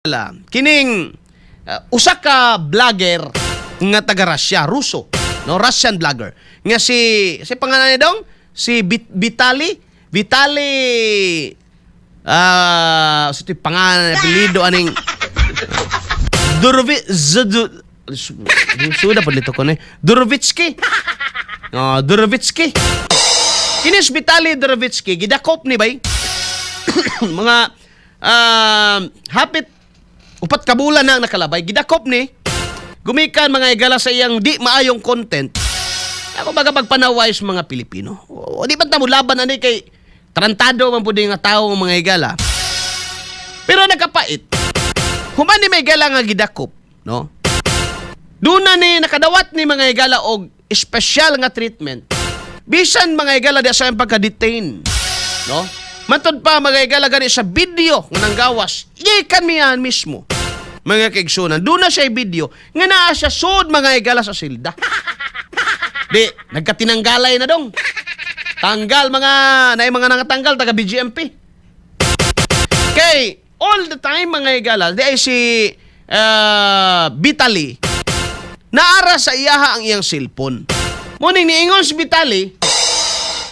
Kining usa ka vlogger nga taga Russia, Ruso, no, Russian vlogger. Nga si pangalan niya dong si Vitali sa pangalan apelyido aning Sudah pa dito ko na Durovitsky. Durovitsky. Kinis Vitali Durovitsky gidakop ni bay mga hapit upat ka bulan na nakalabay, gidakop ni, gumikan mga igala sa iyang di maayong content. Ako baga pagpanaway sa mga Pilipino. O di ba tamo laban ani kay tarantado man pud nga tao mga igala. Pero nakapait. Human ni may igala nga gidakop, no? Doon na ni nakadawat ni mga igala og espesyal nga treatment. Bisan mga igala di sa pagka-detain, no? Matod pa mga igala gani sa video nga nanggawas. Ikan miyan mismo. Mga kaigsunan, doon na siya video nga naa siya sud mga igala sa silda. Di, nagkatinanggalay na dong. Tanggal mga nangatanggal taga BGMP. Kay all the time mga igala, di ay si Vitali naara sa iyaha ang iyang cellphone. Muning niingon si Vitali,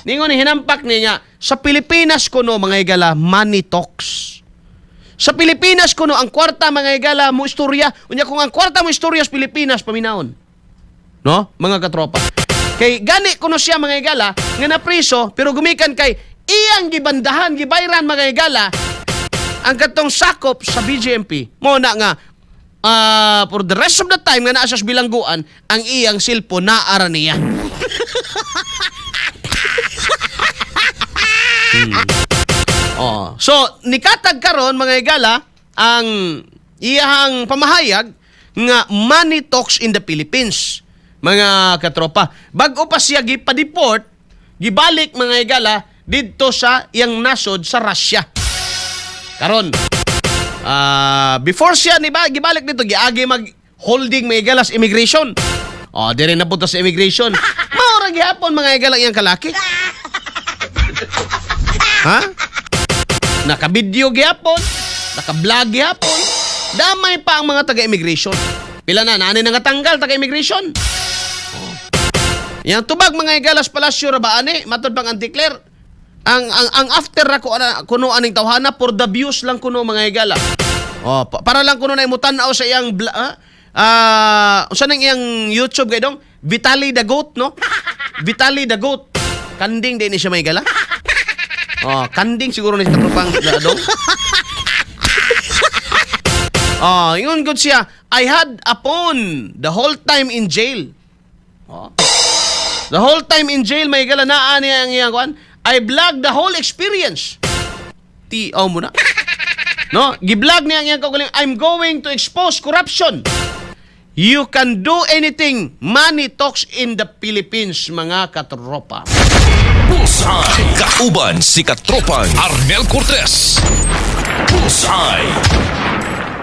ningon hinampak niya sa Pilipinas kuno mga igala money talks. Sa Pilipinas kuno ang kwarta mga igala mo istorya. Unya kung ang kwarta mo istorya sa Pilipinas paminaon. No? Mga katropa. Kay gani kuno siya mga igala nga napriso pero gumikan kay iyang gibandahan gibayran mga igala ang katong sakop sa BGMP. Mo na nga for the rest of the time nga naa siya sa bilangguan ang iyang cellphone naara niya. So, nikatag karon mga igala ang iyang pamahayag nga money talks in the Philippines. Mga katropa, bag-o pa siya gipa-deport, gibalik mga igala didto sa iyang nasod sa Russia. Karon, before siya gibalik dito, giagi mag-holding mga igala sa immigration. Dire na punta sa immigration. Maura gihapon mga igala iyang kalaki. Ha? Naka-video gyapon, naka-vlog gyapon. Damay pa ang mga taga-immigration. Pila na nani nangatanggal taga-immigration. Yang tubag mga igalas palasyo ra ba ani matod pang antikler. Ang after ra kuno aning tawhana for the views lang kuno mga igala. Para lang kuno na imutan-aw sa iyang usa nang iyang YouTube kay dong Vitali the Goat, no? Vitali the Goat. Kanding din ni siya mga igala. Kanding siguro ni katropang dong. Ingon gud siya, I had upon the whole time in jail. The whole time in jail may gala naa niya ang iyang kuan. I vlogged the whole experience. Mo na. No, gi-vlog niya ang iyang kaugaling. I'm going to expose corruption. You can do anything. Money talks in the Philippines, mga katropa. Bullseye! Kauban si katropang Arnel Cortez. Bullseye!